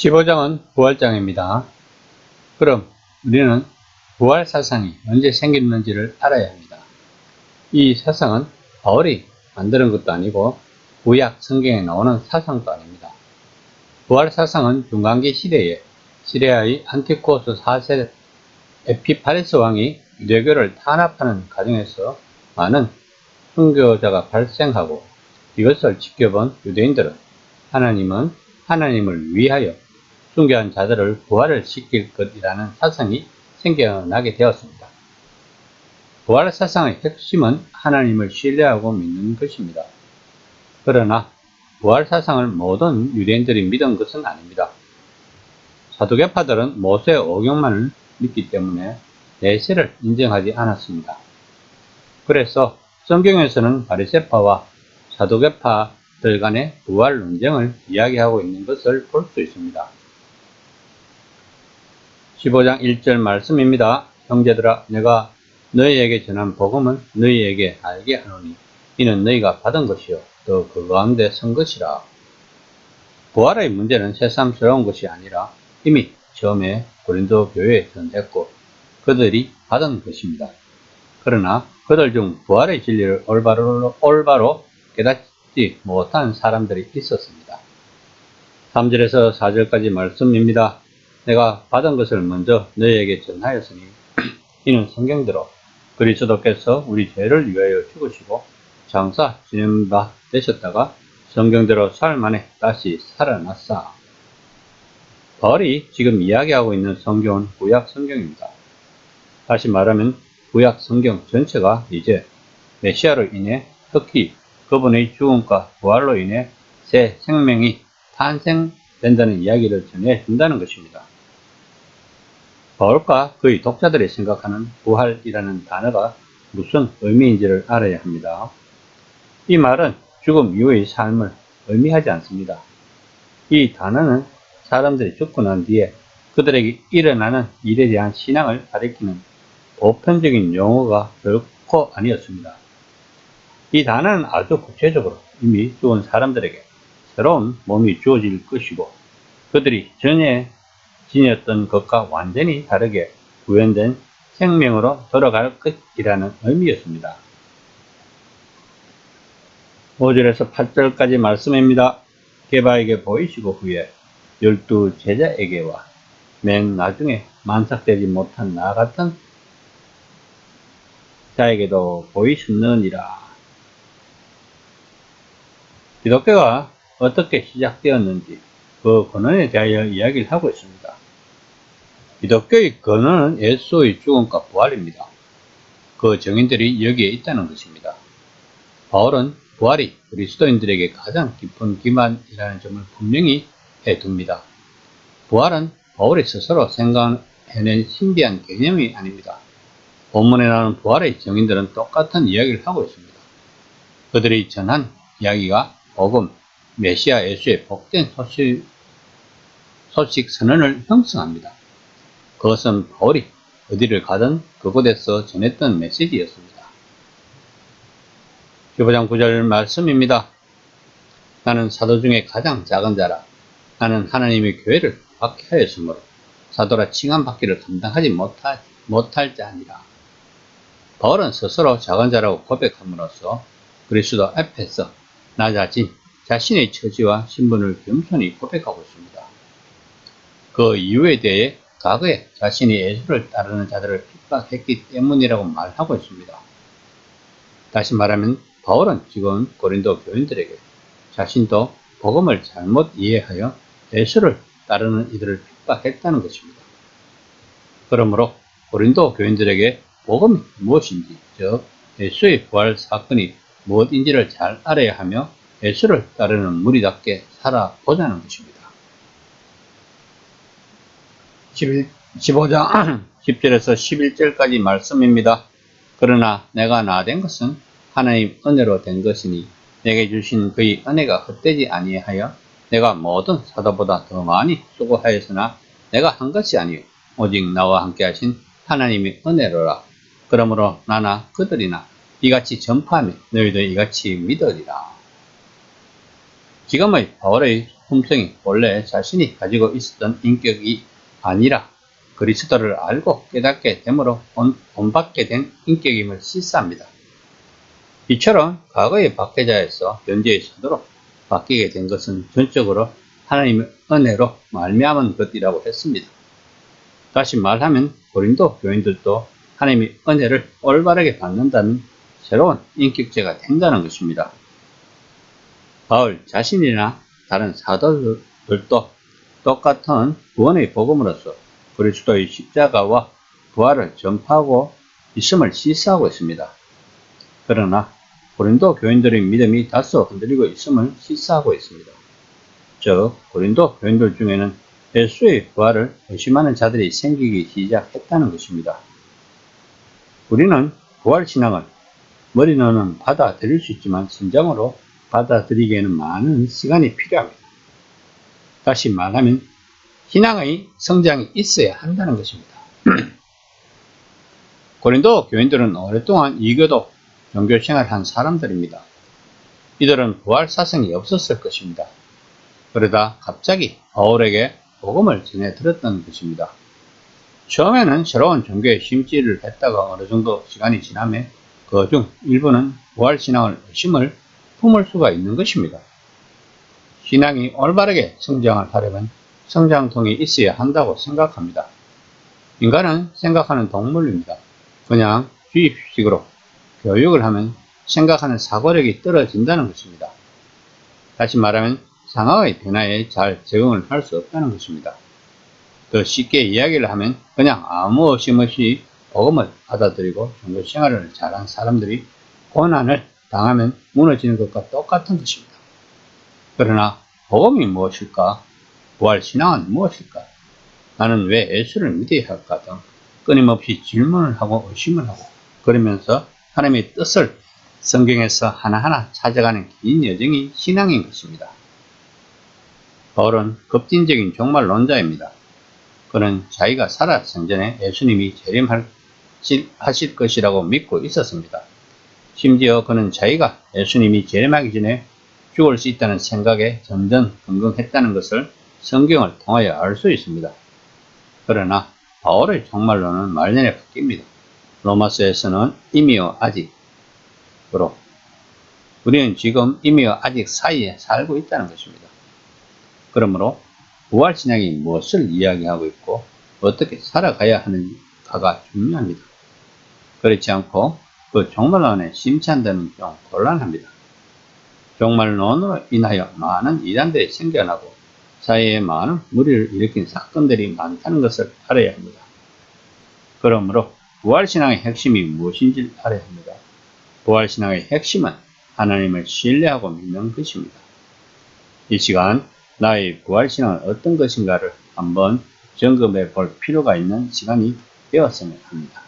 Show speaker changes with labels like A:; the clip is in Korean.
A: 15장은 부활장입니다. 그럼 우리는 부활 사상이 언제 생겼는지를 알아야 합니다. 이 사상은 바울이 만드는 것도 아니고 구약 성경에 나오는 사상도 아닙니다. 부활 사상은 중간기 시대에 시리아의 안티코스 4세 에피파네스 왕이 유대교를 탄압하는 과정에서 많은 순교자가 발생하고 이것을 지켜본 유대인들은 하나님은 하나님을 위하여 순교한 자들을 부활을 시킬 것이라는 사상이 생겨나게 되었습니다. 부활 사상의 핵심은 하나님을 신뢰하고 믿는 것입니다. 그러나 부활 사상을 모든 유대인들이 믿은 것은 아닙니다. 사두개파들은 모세의 오경만을 믿기 때문에 내세를 인정하지 않았습니다. 그래서 성경에서는 바리새파와 사두개파들 간의 부활 논쟁을 이야기하고 있는 것을 볼 수 있습니다. 15장 1절 말씀입니다. 형제들아, 내가 너희에게 전한 복음은 너희에게 알게 하노니 이는 너희가 받은 것이요 또 그 가운데 선 것이라. 부활의 문제는 새삼스러운 것이 아니라 이미 처음에 고린도 교회에 전했고 그들이 받은 것입니다. 그러나 그들 중 부활의 진리를 올바로 깨닫지 못한 사람들이 있었습니다. 3절에서 4절까지 말씀입니다. 내가 받은 것을 먼저 너희에게 전하였으니 이는 성경대로 그리스도께서 우리 죄를 위하여 죽으시고 장사 지낸 바 되셨다가 성경대로 사흘 만에 다시 살아났사. 바울이 지금 이야기하고 있는 성경은 구약 성경입니다. 다시 말하면 구약 성경 전체가 이제 메시아로 인해 특히 그분의 죽음과 부활로 인해 새 생명이 탄생된다는 이야기를 전해준다는 것입니다. 바울과 그의 독자들이 생각하는 부활이라는 단어가 무슨 의미인지를 알아야 합니다. 이 말은 죽음 이후의 삶을 의미하지 않습니다. 이 단어는 사람들이 죽고 난 뒤에 그들에게 일어나는 일에 대한 신앙을 가리키는 보편적인 용어가 결코 아니었습니다. 이 단어는 아주 구체적으로 이미 죽은 사람들에게 새로운 몸이 주어질 것이고 그들이 전에 지녔던 것과 완전히 다르게 구현된 생명으로 돌아갈 것이라는 의미였습니다. 5절에서 8절까지 말씀입니다. 게바에게 보이시고 후에 12 제자에게와 맨 나중에 만삭되지 못한 나 같은 자에게도 보이셨느니라. 기독교가 어떻게 시작되었는지 그 근원에 대하여 이야기를 하고 있습니다. 기독교의 근원은 예수의 죽음과 부활입니다. 그 정인들이 여기에 있다는 것입니다. 바울은 부활이 그리스도인들에게 가장 깊은 기만이라는 점을 분명히 해둡니다. 부활은 바울이 스스로 생각해낸 신비한 개념이 아닙니다. 본문에 나오는 부활의 정인들은 똑같은 이야기를 하고 있습니다. 그들이 전한 이야기가 복음, 메시아 예수의 복된 소식 선언을 형성합니다. 그것은 바울이 어디를 가든 그곳에서 전했던 메시지였습니다. 15장 9절 말씀입니다. 나는 사도 중에 가장 작은 자라. 나는 하나님의 교회를 박해하였으므로 사도라 칭함받기를 감당하지 못할 자니라. 바울은 스스로 작은 자라고 고백함으로써 그리스도 앞에서 낮아진 자신의 처지와 신분을 겸손히 고백하고 있습니다. 그 이유에 대해 과거에 자신이 예수를 따르는 자들을 핍박했기 때문이라고 말하고 있습니다. 다시 말하면 바울은 지금 고린도 교인들에게 자신도 복음을 잘못 이해하여 예수를 따르는 이들을 핍박했다는 것입니다. 그러므로 고린도 교인들에게 복음이 무엇인지, 즉 예수의 부활 사건이 무엇인지를 잘 알아야 하며 예수를 따르는 무리답게 살아보자는 것입니다. 15장 10절에서 11절까지 말씀입니다. 그러나 내가 나된 것은 하나님 은혜로 된 것이니 내게 주신 그의 은혜가 헛되지 아니하여 내가 모든 사도보다 더 많이 수고하였으나 내가 한 것이 아니요 오직 나와 함께 하신 하나님의 은혜로라. 그러므로 나나 그들이나 이같이 전파하며 너희도 이같이 믿으리라. 지금의 바울의 품성이 원래 자신이 가지고 있었던 인격이 아니라 그리스도를 알고 깨닫게 됨으로 본받게 된 인격임을 시사합니다. 이처럼 과거의 박해자에서 현재의 사도로 바뀌게 된 것은 전적으로 하나님의 은혜로 말미암은 것이라고 했습니다. 다시 말하면 고린도 교인들도 하나님의 은혜를 올바르게 받는다면 새로운 인격체가 된다는 것입니다. 바울 자신이나 다른 사도들도 똑같은 구원의 복음으로서 그리스도의 십자가와 부활을 전파하고 있음을 시사하고 있습니다. 그러나 고린도 교인들의 믿음이 다소 흔들리고 있음을 시사하고 있습니다. 즉 고린도 교인들 중에는 예수의 부활을 의심하는 자들이 생기기 시작했다는 것입니다. 우리는 부활신앙을 머리로는 받아들일 수 있지만 심정으로 받아들이기에는 많은 시간이 필요합니다. 다시 말하면 신앙의 성장이 있어야 한다는 것입니다. 고린도 교인들은 오랫동안 이교도 종교생활을 한 사람들입니다. 이들은 부활 사성이 없었을 것입니다. 그러다 갑자기 바울에게 복음을 전해 들었던 것입니다. 처음에는 새로운 종교에 심취를 했다가 어느 정도 시간이 지나며 그중 일부는 부활신앙을 의심을 품을 수가 있는 것입니다. 신앙이 올바르게 성장을 하려면 성장통이 있어야 한다고 생각합니다. 인간은 생각하는 동물입니다. 그냥 주입식으로 교육을 하면 생각하는 사고력이 떨어진다는 것입니다. 다시 말하면 상황의 변화에 잘 적응을 할 수 없다는 것입니다. 더 쉽게 이야기를 하면 그냥 아무 의심 없이 복음을 받아들이고 종교 생활을 잘한 사람들이 고난을 당하면 무너지는 것과 똑같은 것입니다. 그러나 복음이 무엇일까? 부활신앙은 무엇일까? 나는 왜 예수를 믿어야 할까 등 끊임없이 질문을 하고 의심을 하고 그러면서 하나님의 뜻을 성경에서 하나하나 찾아가는 긴 여정이 신앙인 것입니다. 바울은 급진적인 종말론자입니다. 그는 자기가 살아 생전에 예수님이 재림하실 것이라고 믿고 있었습니다. 심지어 그는 자기가 예수님이 재림하기 전에 죽을 수 있다는 생각에 전전긍긍했다는 것을 성경을 통하여 알 수 있습니다. 그러나 바울의 종말론은 말년에 바뀝니다. 로마서에서는 이미와 아직으로 우리는 지금 이미와 아직 사이에 살고 있다는 것입니다. 그러므로 부활신앙이 무엇을 이야기하고 있고 어떻게 살아가야 하는가가 중요합니다. 그렇지 않고 그 종말론에 심취한다면 좀 곤란합니다. 종말론으로 인하여 많은 이단들이 생겨나고 사회에 많은 무리를 일으킨 사건들이 많다는 것을 알아야 합니다. 그러므로 부활신앙의 핵심이 무엇인지 알아야 합니다. 부활신앙의 핵심은 하나님을 신뢰하고 믿는 것입니다. 이 시간 나의 부활신앙은 어떤 것인가를 한번 점검해 볼 필요가 있는 시간이 되었으면 합니다.